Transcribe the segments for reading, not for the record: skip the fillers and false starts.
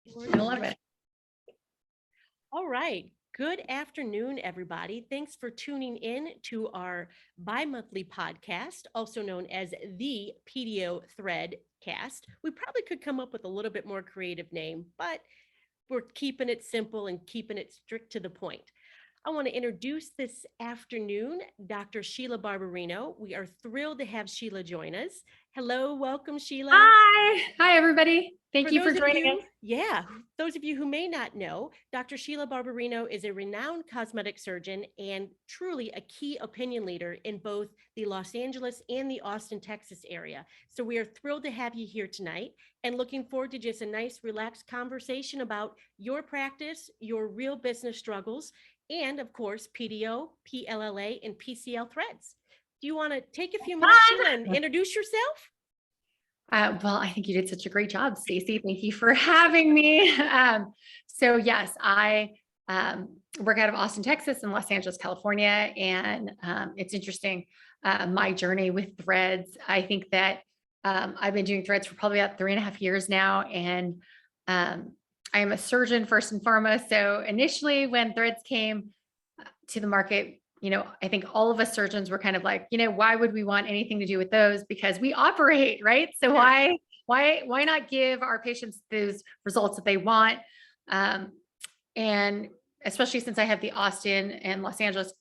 I love it. All right. Good afternoon, everybody. Thanks for tuning in to our bi-monthly podcast, also known as the PDO Thread cast. We probably could come up with a little bit more creative name, but we're keeping it simple and keeping it strict to the point. I want to introduce this afternoon Dr. Sheila Barbarino. We are thrilled to have Sheila join us. Hello, welcome, Sheila. Hi, everybody. Thank you for joining us. Those of you who may not know, Dr. Sheila Barbarino is a renowned cosmetic surgeon and truly a key opinion leader in both the Los Angeles and the Austin, Texas area. So we are thrilled to have you here tonight and looking forward to just a nice, relaxed conversation about your practice, your real business struggles, and of course, PDO, PLLA, and PCL threads. Do you want to take a few minutes, Sheila, and introduce yourself? Well, I think you did such a great job, Stacy. Thank you for having me. So yes, I work out of Austin, Texas and Los Angeles, California. And it's interesting, my journey with threads. I think that I've been doing threads for probably about 3.5 years now. And I am a surgeon first and foremost. So initially when threads came to the market, I think all of us surgeons were kind of like, why would we want anything to do with those? Because we operate, right? So Sure. why not give our patients those results that they want? And especially since I have the Austin and Los Angeles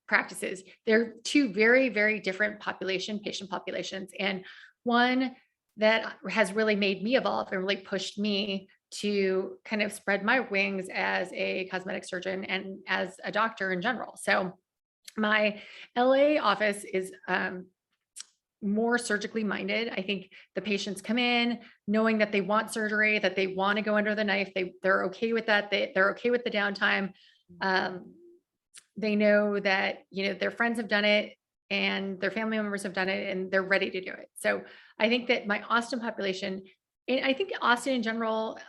practices, they're two very, very different patient populations. And one that has really made me evolve and really pushed me to kind of spread my wings as a cosmetic surgeon and as a doctor in general. So my LA office is more surgically minded. I think the patients come in knowing that they want surgery, that they want to go under the knife. They're okay with that. They're okay with the downtime. They know that, their friends have done it and their family members have done it and they're ready to do it. So I think that my Austin population, and I think Austin in general,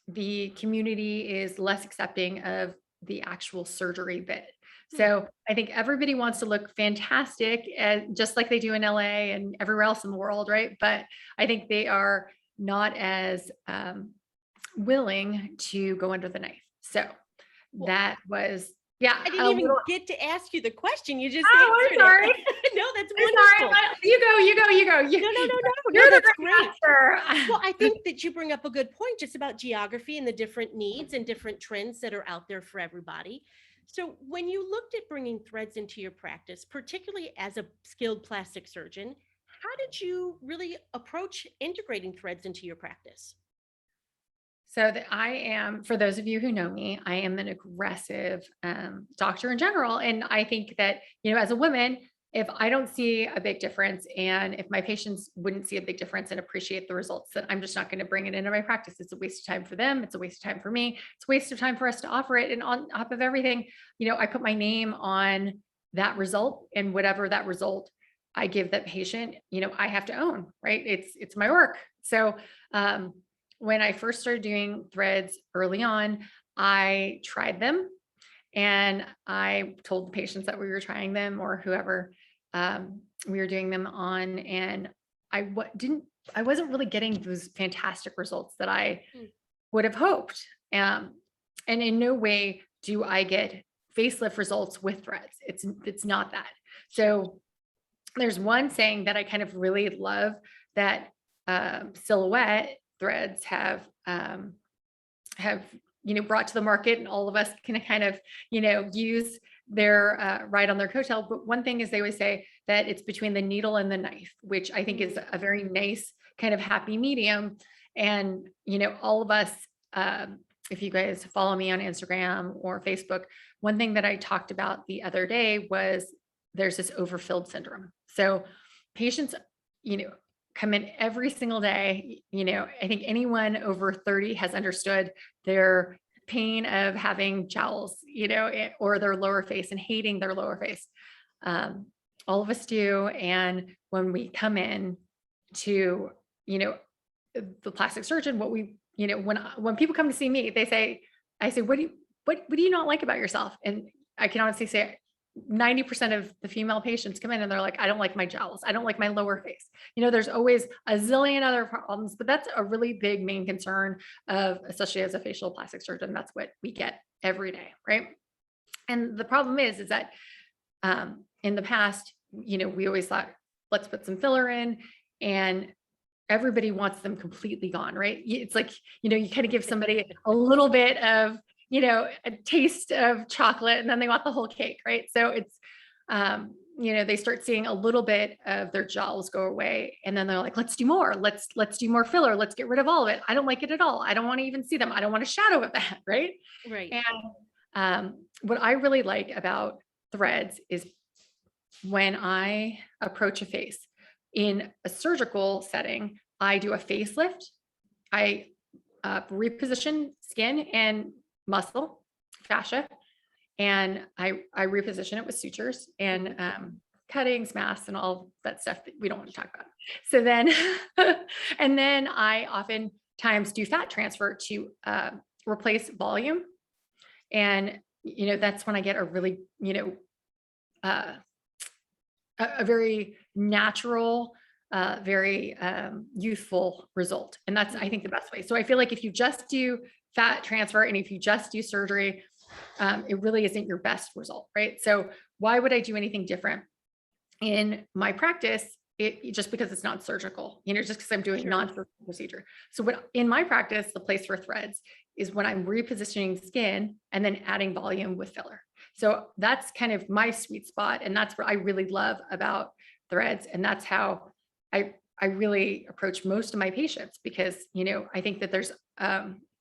the community is less accepting of the actual surgery bit. So I think everybody wants to look fantastic, just like they do in LA and everywhere else in the world, right? But I think they are not as willing to go under the knife. So that was, yeah. I didn't even get to ask you the question. You just I'm answered sorry. it. No, that's I'm wonderful. sorry. You go. No, that's great great. answer. Well, I think that you bring up a good point just about geography and the different needs and different trends that are out there for everybody. So when you looked at bringing threads into your practice, particularly as a skilled plastic surgeon, how did you really approach integrating threads into your practice? So I am, for those of you who know me, I am an aggressive doctor in general. And I think that, as a woman, if I don't see a big difference and if my patients wouldn't see a big difference and appreciate the results, then I'm just not going to bring it into my practice. It's a waste of time for them. It's a waste of time for me. It's a waste of time for us to offer it. And on top of everything, I put my name on that result, and whatever that result I give that patient, I have to own, right? It's my work. So, when I first started doing threads early on, I tried them and I told the patients that we were trying them or whoever we were doing them on. And I wasn't really getting those fantastic results that I would have hoped. And in no way do I get facelift results with threads. It's not that. So there's one saying that I kind of really love that silhouette threads have brought to the market, and all of us can kind of use their ride on their coattail. But one thing is they always say that it's between the needle and the knife, which I think is a very nice kind of happy medium. And all of us, if you guys follow me on Instagram or Facebook, one thing that I talked about the other day was there's this overfilled syndrome. So patients come in every single day. I think anyone over 30 has understood their pain of having jowls, or their lower face and hating their lower face. All of us do. And when we come in to, the plastic surgeon, when people come to see me, I say, what do you not like about yourself? And I can honestly say, 90% of the female patients come in and they're like, I don't like my jowls. I don't like my lower face. There's always a zillion other problems, but that's a really big main concern of, especially as a facial plastic surgeon, that's what we get every day. Right. And the problem is that in the past, we always thought, let's put some filler in, and everybody wants them completely gone, right? It's like, you kind of give somebody a little bit of, a taste of chocolate, and then they want the whole cake, right? So it's, they start seeing a little bit of their jowls go away, and then they're like, let's do more. Let's do more filler. Let's get rid of all of it. I don't like it at all. I don't want to even see them. I don't want a shadow of that, right? Right. And what I really like about threads is when I approach a face in a surgical setting, I do a facelift. I reposition skin and muscle, fascia, and I reposition it with sutures and cuttings, masks, and all that stuff that we don't want to talk about. So then, and then I oftentimes do fat transfer to replace volume. And, that's when I get a really, a very natural, very youthful result. And that's, I think, the best way. So I feel like if you just do fat transfer and if you just do surgery, it really isn't your best result, right? So why would I do anything different in my practice? Just because it's not surgical, just because I'm doing non-surgical procedure. So in my practice, the place for threads is when I'm repositioning skin and then adding volume with filler. So that's kind of my sweet spot. And that's what I really love about threads. And that's how I really approach most of my patients, because, I think that there's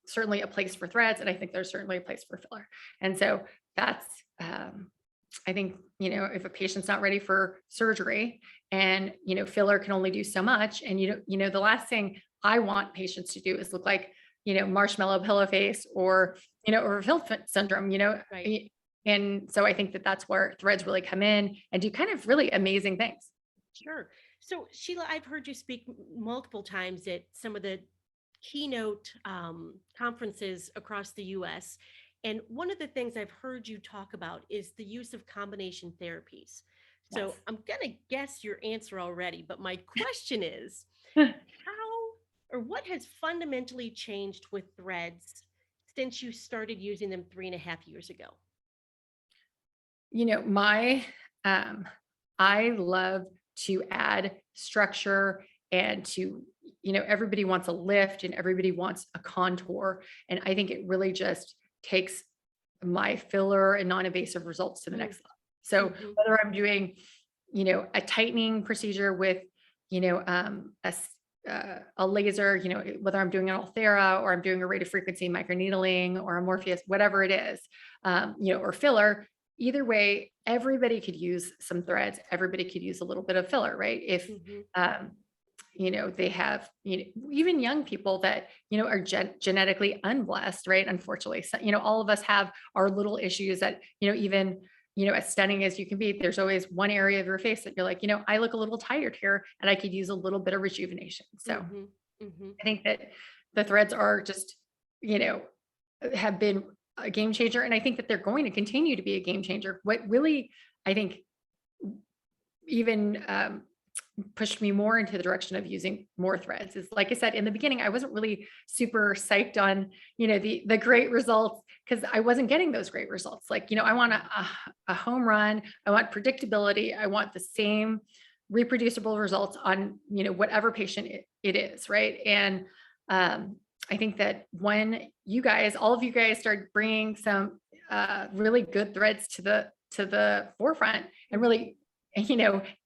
certainly a place for threads, and I think there's certainly a place for filler. And so that's, I think, if a patient's not ready for surgery and, filler can only do so much. And, the last thing I want patients to do is look like, marshmallow pillow face or, or Hill syndrome, Right. And so I think that that's where threads really come in and do kind of really amazing things. Sure. So, Sheila, I've heard you speak multiple times at some of the keynote conferences across the US. And one of the things I've heard you talk about is the use of combination therapies. So Yes. I'm going to guess your answer already, but my question is how or what has fundamentally changed with threads since you started using them 3.5 years ago? My I love to add structure and to, everybody wants a lift and everybody wants a contour. And I think it really just takes my filler and non-invasive results to the next level. So Mhm. whether I'm doing, a tightening procedure with, a laser, whether I'm doing an Ulthera or I'm doing a radiofrequency microneedling or a Morpheus, whatever it is, or filler, either way, everybody could use some threads. Everybody could use a little bit of filler, right? If, Mhm. they have, even young people that, are genetically unblessed, right? Unfortunately, so, all of us have our little issues that, even, as stunning as you can be, there's always one area of your face that you're like, I look a little tired here and I could use a little bit of rejuvenation. So Mhm. Mhm. I think that the threads are just, have been a game changer. And I think that they're going to continue to be a game changer. What really, I think, even pushed me more into the direction of using more threads is, like I said, in the beginning, I wasn't really super psyched on, the great results, because I wasn't getting those great results. Like, I want a home run. I want predictability. I want the same reproducible results on, whatever patient it is. Right. And I think that when all of you guys started bringing some really good threads to the forefront and really,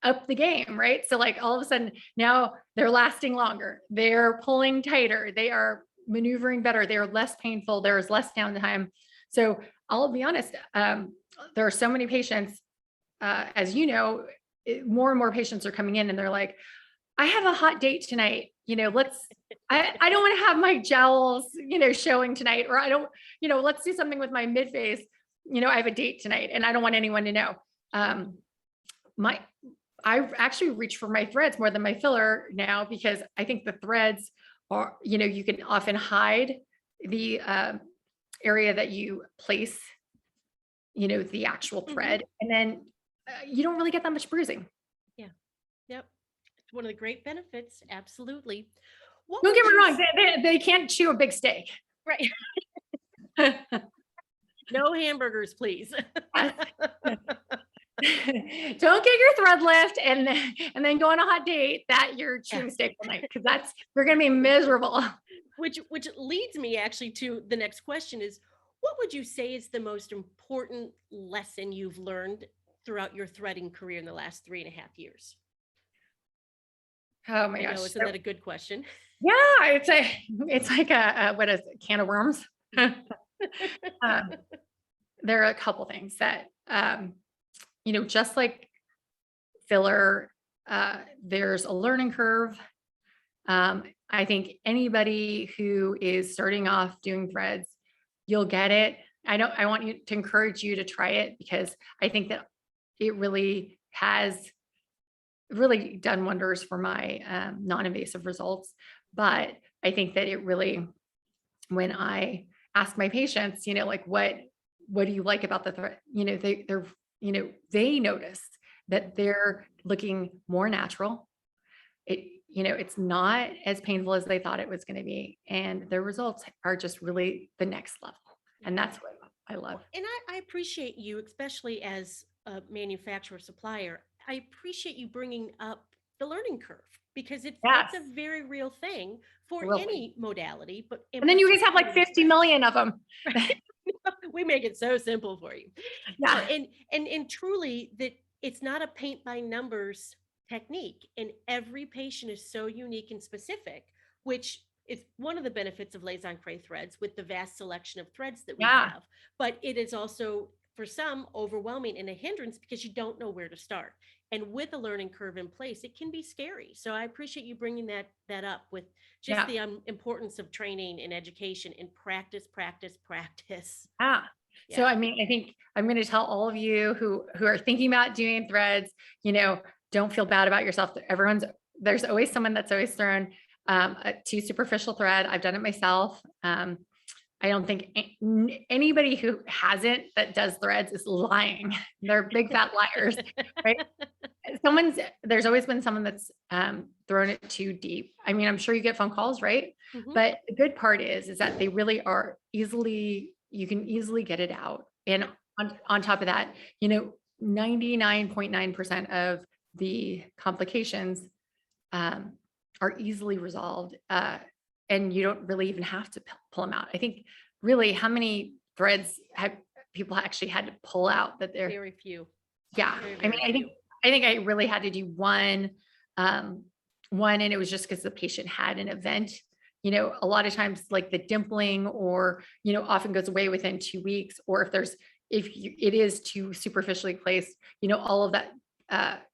up the game, right? So like all of a sudden now they're lasting longer, they're pulling tighter, they are maneuvering better, they are less painful, there's less downtime. So I'll be honest, there are so many patients, as more and more patients are coming in and they're like, I have a hot date tonight, I don't want to have my jowls, showing tonight, or I don't, let's do something with my mid face, I have a date tonight and I don't want anyone to know. I actually reach for my threads more than my filler now, because I think the threads are, you can often hide the area that you place, the actual Mhm. thread. And then you don't really get that much bruising. Yeah. Yep. It's one of the great benefits. Absolutely. What Don't would get me you wrong. They can't chew a big steak. right? No hamburgers, please. Don't get your thread lift and then go on a hot date that you're Yeah. chewing steak all night, because you're gonna be miserable. Which leads me actually to the next question is what would you say is the most important lesson you've learned throughout your threading career in the last 3.5 years? Oh my I know, gosh. isn't that a good question? Yeah, it's like a what is it, can of worms. Um, there are a couple things that just like filler, there's a learning curve. I think anybody who is starting off doing threads, you'll get it. I want you to encourage you to try it, because I think that it really has really done wonders for my non-invasive results. But I think that it really, when I ask my patients, like what do you like about the thread? They notice that they're looking more natural. It's not as painful as they thought it was going to be, and their results are just really the next level. And that's what I love. And I appreciate you, especially as a manufacturer supplier. I appreciate you bringing up the learning curve because it's Yes, a very real thing for really. any modality, but in And then you guys have like particular with 50 threads. million of them. We make it so simple for you. No, Yeah. and truly that it's not a paint by numbers technique, and every patient is so unique and specific, which is one of the benefits of Les Encres threads with the vast selection of threads that we Yeah. have. But it is also for some overwhelming and a hindrance because you don't know where to start. And with a learning curve in place, it can be scary. So I appreciate you bringing that up with just Yeah. the importance of training and education and practice, practice, practice. Yeah. So, Yeah. I mean, I think I'm going to tell all of you who are thinking about doing threads, don't feel bad about yourself. There's always someone that's always thrown a too superficial thread. I've done it myself. I don't think anybody who hasn't that does threads is lying. They're big fat liars, right? There's always been someone that's thrown it too deep. I mean, I'm sure you get phone calls, right? Mhm. But the good part is that they really are you can easily get it out. And on top of that, 99.9% of the complications are easily resolved. And you don't really even have to pull them out. I think really how many threads have people actually had to pull out that they're, Very few. yeah. Very, I mean, very I think few. I think I really had to do um, and it was just because the patient had an event. A lot of times, like the dimpling, or often goes away within 2 weeks. Or it is too superficially placed, all of that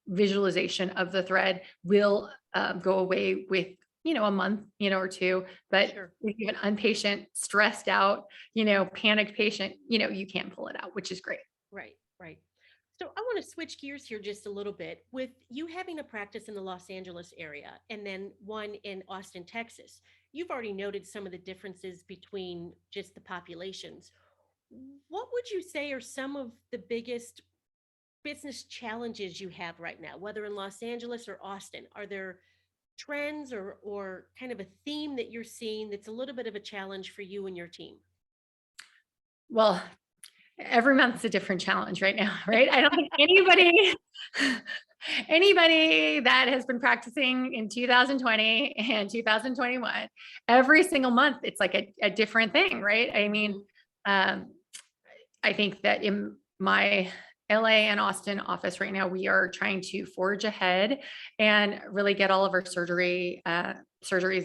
visualization of the thread will go away with a month, or two. But Sure. if you have an unpatient, stressed out, panicked patient, you can't pull it out, which is great. Right, right. So I want to switch gears here just a little bit. With you having a practice in the Los Angeles area and then one in Austin, Texas, you've already noted some of the differences between just the populations. What would you say are some of the biggest business challenges you have right now, whether in Los Angeles or Austin? Are there trends or kind of a theme that you're seeing that's a little bit of a challenge for you and your team? Well, every month's a different challenge right now, right? I don't think anybody that has been practicing in 2020 and 2021, every single month, it's like a different thing, right? I mean, um, I think that in my LA and Austin office right now, we are trying to forge ahead and really get all of our surgeries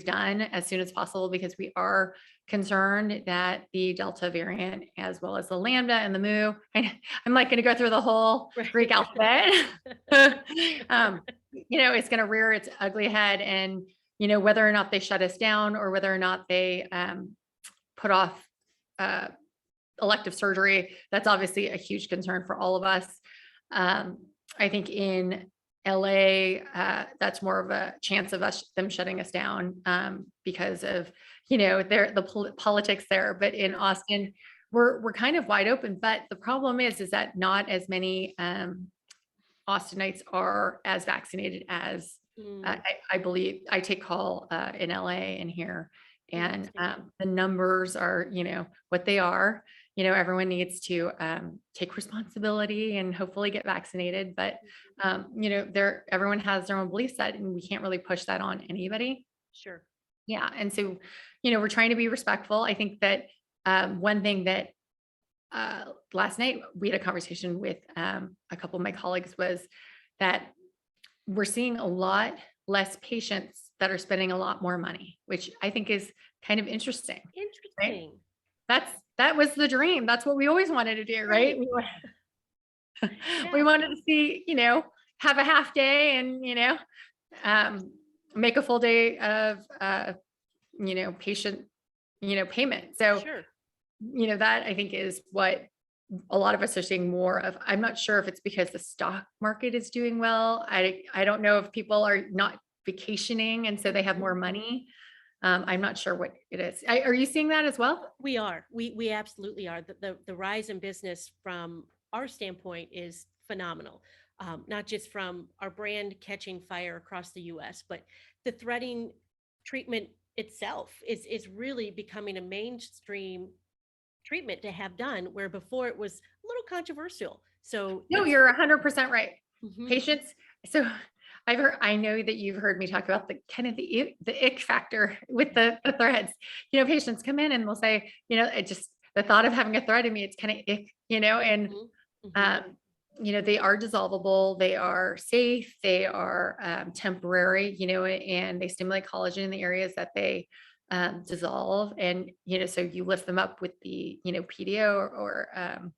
done as soon as possible, because we are concerned that the Delta variant, as well as the Lambda and the Mu, I'm like going to go through the whole Greek alphabet. It's going to rear its ugly head, and whether or not they shut us down, or whether or not they put off elective surgery, that's obviously a huge concern for all of us. I think in LA, that's more of a chance of them shutting us down because of the politics there. But in Austin, we're kind of wide open, but the problem is that not as many Austinites are as vaccinated as Mm, I believe. I take call in LA and here, and interesting. the numbers are, what they are. Everyone needs to take responsibility and hopefully get vaccinated. But everyone has their own belief set, and we can't really push that on anybody. Sure. Yeah, and so we're trying to be respectful. I think that one thing that last night we had a conversation with a couple of my colleagues was that we're seeing a lot less patients that are spending a lot more money, which I think is kind of interesting, right? Interesting. That was the dream. That's what we always wanted to do, right? Right. We Yeah. wanted to see, have a half day and, um, make a full day of, patient, payment. So, Sure. that I think is what a lot of us are seeing more of. I'm not sure if it's because the stock market is doing well. I don't know if people are not vacationing and so they have more money. I'm not sure what it is. Are you seeing that as well? We are. We absolutely are. The rise in business from our standpoint is phenomenal. Not just from our brand catching fire across the US, but the threading treatment itself is really becoming a mainstream treatment to have done, where before it was a little controversial. So No, it's you're 100% right. mhm, Patients. So I know that you've heard me talk about the kind of the ick factor with the threads. Patients come in and they'll say, it just, the thought of having a thread in me, it's kind of ick, and, mhm, mhm, um, they are dissolvable, they are safe, they are temporary, and they stimulate collagen in the areas that they dissolve. And, so you lift them up with the, PDO or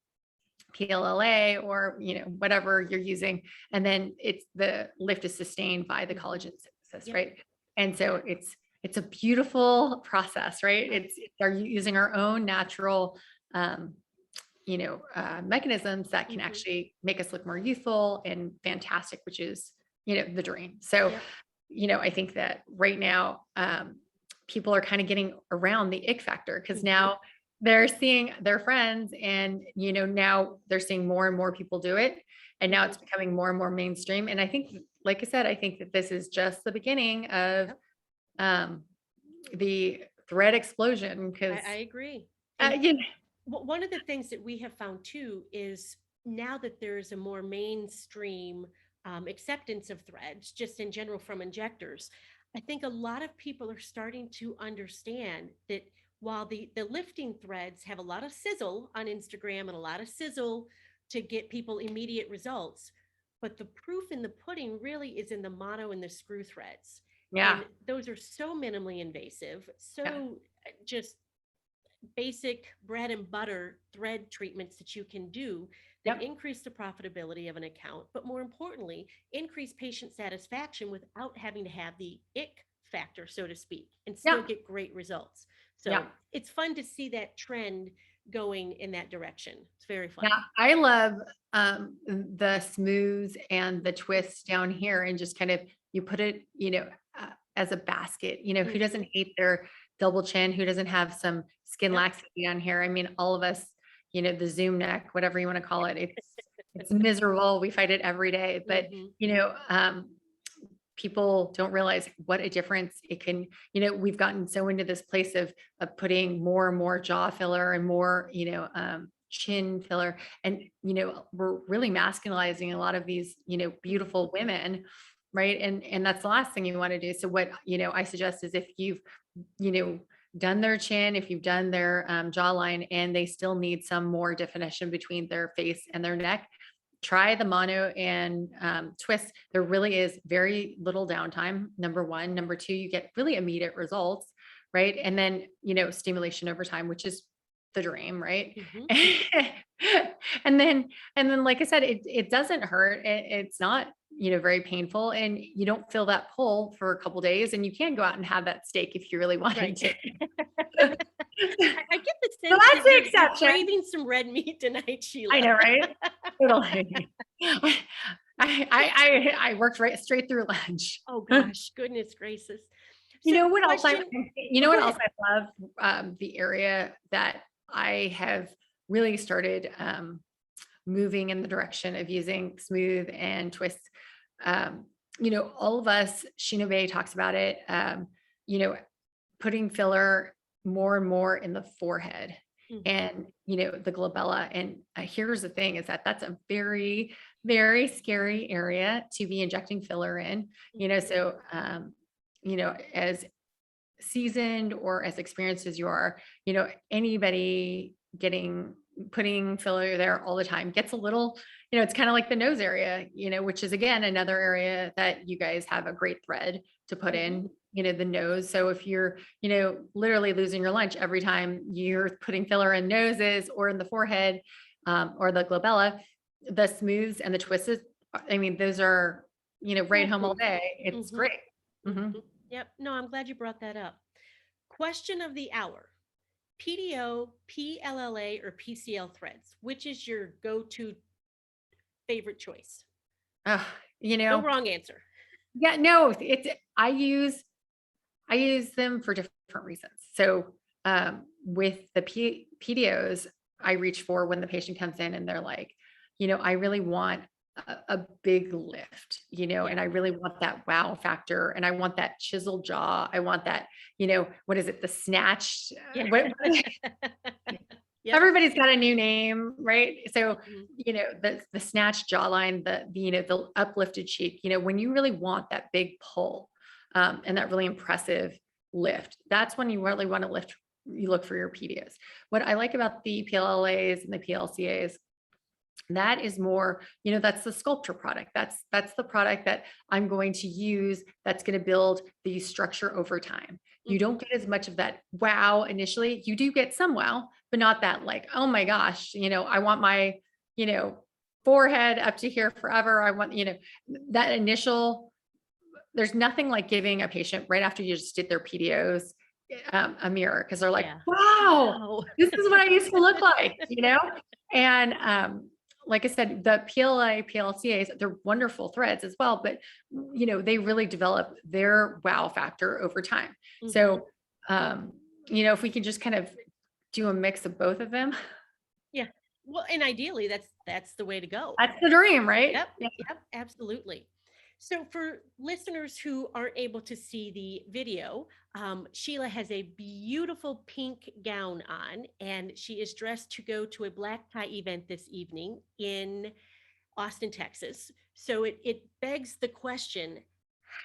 PLLA or whatever you're using, and then it's the lift is sustained by the mhm. collagen synthesis, Yep. right? And so it's a beautiful process, right? Right. It's are using our own natural um, mechanisms that can Mhm. actually make us look more youthful and fantastic, which is the dream. So Yep. I think that right now people are kind of getting around the ick factor because Mhm. now they're seeing their friends and now they're seeing more and more people do it, and now Mhm. it's becoming more and more mainstream. And I think, like I said, I think that this is just the beginning of Yep. um the thread explosion because I agree. And you know, one of the things that we have found too is now that there's a more mainstream acceptance of threads, just in general from injectors, I think a lot of people are starting to understand that while the lifting threads have a lot of sizzle on Instagram and a lot of sizzle to get people immediate results, but the proof in the pudding really is in the mono and the screw threads. yeah, And those are so minimally invasive, yeah, so just basic bread and butter thread treatments that you can do that yep, increase the profitability of an account, but more importantly, increase patient satisfaction without having to have the ick factor, so to speak, and still yeah, get great results. yeah. So it's fun to see that trend going in that direction. It's very fun. Yeah, I love the smooths and the twists down here, and just kind of you put it, as a basket. Who Mhm. doesn't hate their double chin? Who doesn't have some skin Yep. laxity down here? I mean, all of us, the Zoom neck, whatever you want to call it, it's miserable. We fight it every day, but Mhm. people don't realize what a difference it can. We've gotten so into this place of putting more and more jaw filler and more chin filler, and we're really masculizing a lot of these beautiful women, right? And that's the last thing you want to do. So what I suggest is, if you've you know done their chin, if you've done their jawline and they still need some more definition between their face and their neck, try the mono and twist. There really is very little downtime. Number one. Number two, you get really immediate results, right? And then, stimulation over time, which is the dream, right? Mhm. And then, like I said, it doesn't hurt. It's not, very painful, and you don't feel that pull for a couple days, and you can go out and have that steak if you really wanted Right. to. I get the So sense that's that the you're exception. craving some red meat tonight, I Sheila. know, right? Totally. I worked right straight through lunch. Oh gosh, goodness gracious. You So know what else I question, you oh, know go what else ahead. I love? The area that I have really started moving in the direction of using smooth and twists. All of us, Shinobe talks about it, you know, putting filler more and more in the forehead Mhm. and, the glabella. And here's the thing is that that's a very, very scary area to be injecting filler in, Mhm. as seasoned or as experienced as you are, anybody putting filler there all the time gets a little, it's kind of like the nose area, which is again another area that you guys have a great thread to put Mhm. in, the nose. So if you're, literally losing your lunch every time you're putting filler in noses or in the forehead, or the glabella, the smooths and the twists, I mean, those are, right home all Foolproof. day. It's Mhm. great. Mhm. Mhm. Yep. No, I'm glad you brought that up. Question of the hour. PDO, PLLA, or PCL threads? Which is your go-to favorite choice? Ugh, you No know, wrong answer. yeah, no, it's I use them for different reasons. So with the PDOs, I reach for when the patient comes in and they're like, I really want a big lift, Yeah. and I really want that wow factor, and I want that chiseled jaw. I want that, what is it? The snatched. Yeah. Yep. Everybody's got a new name, right? So, Mhm. the snatched jawline, the uplifted cheek, when you really want that big pull, and that really impressive lift, that's when you really want to lift, you look for your PDOs. What I like about the PLLAs and the PLCAs, that is more, that's the sculpture product. That's the product that I'm going to use that's going to build the structure over time. You Mhm. don't get as much of that wow initially. You do get some wow, but not that like, oh my gosh, I want my, you know, forehead up to here forever. I want, that initial, there's nothing like giving a patient right after you just did their PDOs, a mirror, because they're like, Yeah. wow, Wow. this is what I used to look like, And like I said, the PLA, PLCAs, they're wonderful threads as well, but they really develop their wow factor over time. Mhm. So, if we can just kind of do a mix of both of them, Yeah. Well, and ideally, that's the way to go. that's the dream, right? Yep, yep, absolutely. So for listeners who aren't able to see the video, Sheila has a beautiful pink gown on, and she is dressed to go to a black tie event this evening in Austin, Texas. So it begs the question,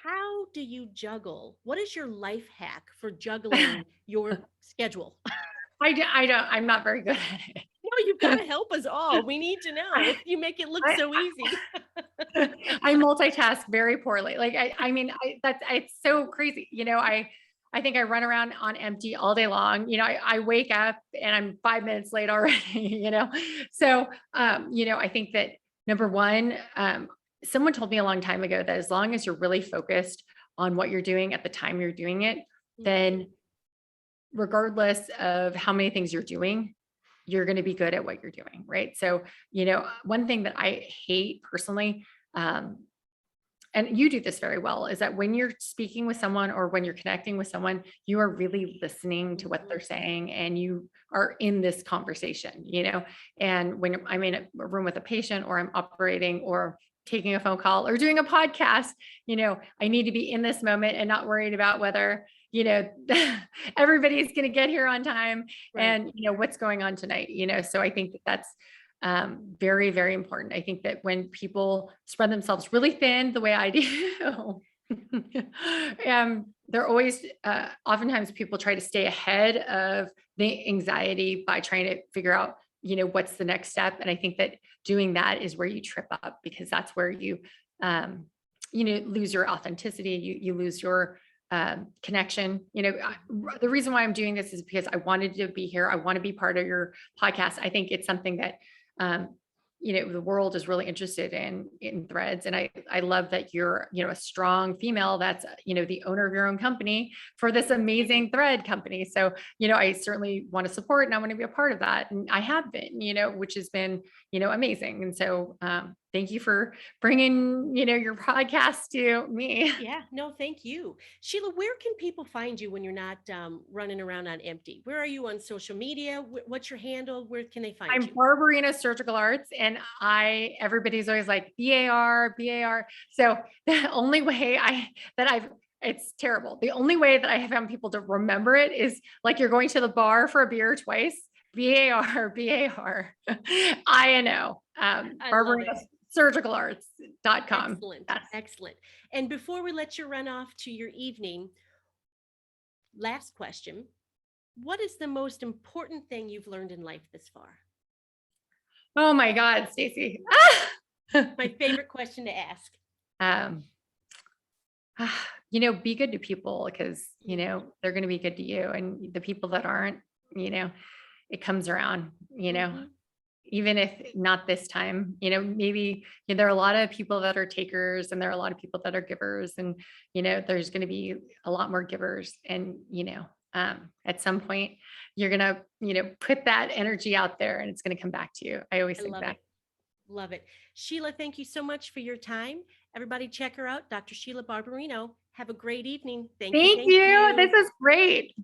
how do you juggle? What is your life hack for juggling your schedule? I'm not very good at it. No, you've got to help us all. We need to know. You make it look I, so easy. I multitask very poorly. Like I mean, that's it's so crazy. I think I run around on empty all day long. I wake up and I'm 5 minutes late already. So I think that number one, someone told me a long time ago that as long as you're really focused on what you're doing at the time you're doing it, Mhm. then regardless of how many things you're doing, you're going to be good at what you're doing. Right. So, one thing that I hate personally, um, and you do this very well, is that when you're speaking with someone or when you're connecting with someone, you are really listening to what Mhm. they're saying and you are in this conversation, and when I'm in a room with a patient or I'm operating or taking a phone call or doing a podcast, I need to be in this moment and not worried about whether, everybody's going to get here on time Right. and, what's going on tonight, so I think that that's very, very important. I think that when people spread themselves really thin, the way I do, they're always, oftentimes people try to stay ahead of the anxiety by trying to figure out, what's the next step. And I think that doing that is where you trip up because that's where you, um, lose your authenticity. You lose your connection. The reason why I'm doing this is because I wanted to be here. I want to be part of your podcast. I think it's something that um, the world is really interested in threads. And I love that you're, a strong female that's, the owner of your own company for this amazing thread company. So, I certainly want to support and I want to be a part of that. And I have been, which has been, amazing. And so, thank you for bringing, your podcast to me. Yeah, no, thank you. Sheila, where can people find you when you're not running around on empty? Where are you on social media? What's your handle? Where can they find I'm you? Barbarino Surgical Arts, and everybody's always like BAR, BAR. So the only way it's terrible. The only way that I have found people to remember it is like you're going to the bar for a beer twice. BAR, BAR, INO, I love Barbarino it. Surgical Arts.com. Excellent. Yes. Excellent. And before we let you run off to your evening, last question. What is the most important thing you've learned in life this far? Oh my God, Stacy. My favorite question to ask. um, be good to people because, they're going to be good to you, and the people that aren't, it comes around, Mhm. even if not this time, maybe there are a lot of people that are takers and there are a lot of people that are givers, and, there's going to be a lot more givers. And, at some point you're going to, put that energy out there and it's going to come back to you. I always I think love that. it. Love it. Sheila, thank you so much for your time. Everybody check her out, Dr. Sheila Barbarino. Have a great evening. Thank you. Thank Thank you. This you. is great.